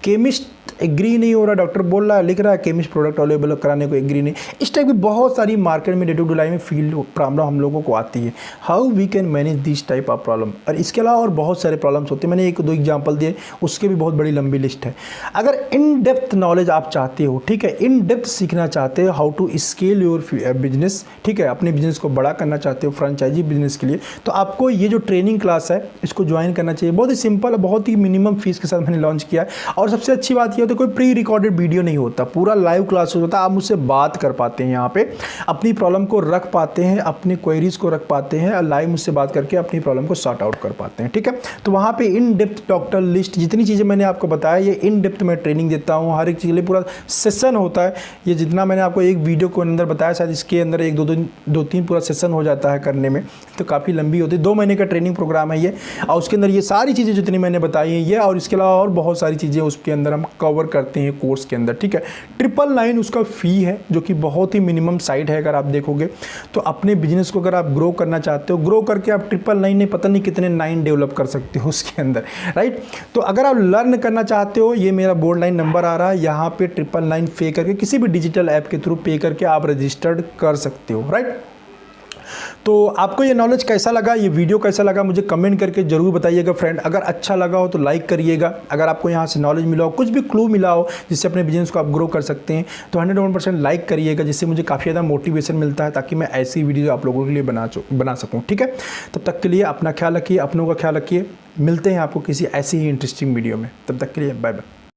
केमिस्ट एग्री नहीं हो रहा, डॉक्टर बोल रहा है, लिख रहा है, केमिस्ट प्रोडक्ट अवेलेबल कराने को एग्री नहीं, इस टाइप की बहुत सारी मार्केट में डे टू डे लाइफ में फील्ड प्रॉब्लम हम लोगों को आती है। How we can manage this type of problem. और इसके अलावा और बहुत सारे प्रॉब्लम्स होते हैं, मैंने 1-2 एग्जाम्पल दिए, उसके भी बहुत बड़ी लंबी लिस्ट है। अगर इन डेप्थ नॉलेज आप चाहते हो, ठीक है, इन डेप्थ सीखना चाहते हो, how to scale your business, ठीक है, अपने बिजनेस को बड़ा करना चाहते हो फ्रेंचाइजी बिजनेस के लिए, तो आपको ये जो ट्रेनिंग क्लास है इसको ज्वाइन करना चाहिए। बहुत ही सिंपल, बहुत ही मिनिमम फीस के साथ मैंने लॉन्च किया है। और सबसे अच्छी बात यह होती है, कोई प्री रिकॉर्डेड वीडियो नहीं होता, पूरा लाइव क्लास होता है। आप मुझसे बात कर पाते हैं, यहाँ पे अपनी प्रॉब्लम को रख पाते हैं, अपनी क्वेरीज को रख पाते हैं, और लाइव मुझसे बात करके अपनी प्रॉब्लम को सॉर्ट आउट कर पाते हैं। ठीक है, तो वहाँ पे इन डेप्थ डॉक्टर लिस्ट, जितनी चीज़ें मैंने आपको बताया, ये इन डेप्थ में ट्रेनिंग देता हूँ, हर एक चीज़ के लिए पूरा सेशन होता है। ये जितना मैंने आपको एक वीडियो के अंदर बताया, शायद इसके अंदर 1-2-3 पूरा सेशन हो जाता है करने में, तो काफ़ी लंबी होती है। 2 महीने का ट्रेनिंग प्रोग्राम है ये, और उसके अंदर ये सारी चीज़ें जितनी मैंने बताई हैं ये, और इसके अलावा और बहुत सारी चीज़ें उसके अंदर हम कवर करते हैं कोर्स के अंदर। ठीक है, 999 उसका फ़ी है, जो कि बहुत ही मिनिमम साइड है। अगर आप देखोगे तो अपने बिजनेस को अगर आप ग्रो करना चाहते हो, ग्रो करके आप 999 नहीं पता नहीं कितने 9 डेवलप कर सकते हो उसके अंदर, राइट। तो अगर आप लर्न करना चाहते हो, ये मेरा बोर्ड लाइन नंबर आ रहा है, यहाँ पे 999 पे करके किसी भी डिजिटल ऐप के थ्रू पे करके आप रजिस्टर्ड कर सकते हो, राइट। तो आपको ये नॉलेज कैसा लगा, ये वीडियो कैसा लगा, मुझे कमेंट करके ज़रूर बताइएगा फ्रेंड। अगर अच्छा लगा हो तो लाइक करिएगा। अगर आपको यहाँ से नॉलेज मिला हो, कुछ भी क्लू मिला हो जिससे अपने बिजनेस को आप ग्रो कर सकते हैं, तो 101% लाइक करिएगा, जिससे मुझे काफ़ी ज़्यादा मोटिवेशन मिलता है, ताकि मैं ऐसी वीडियो आप लोगों के लिए बना सकूँ। ठीक है, तब तक के लिए अपना ख्याल रखिए, अपनों का ख्याल रखिए। मिलते हैं आपको किसी ऐसी ही इंटरेस्टिंग वीडियो में, तब तक के लिए बाय बाय।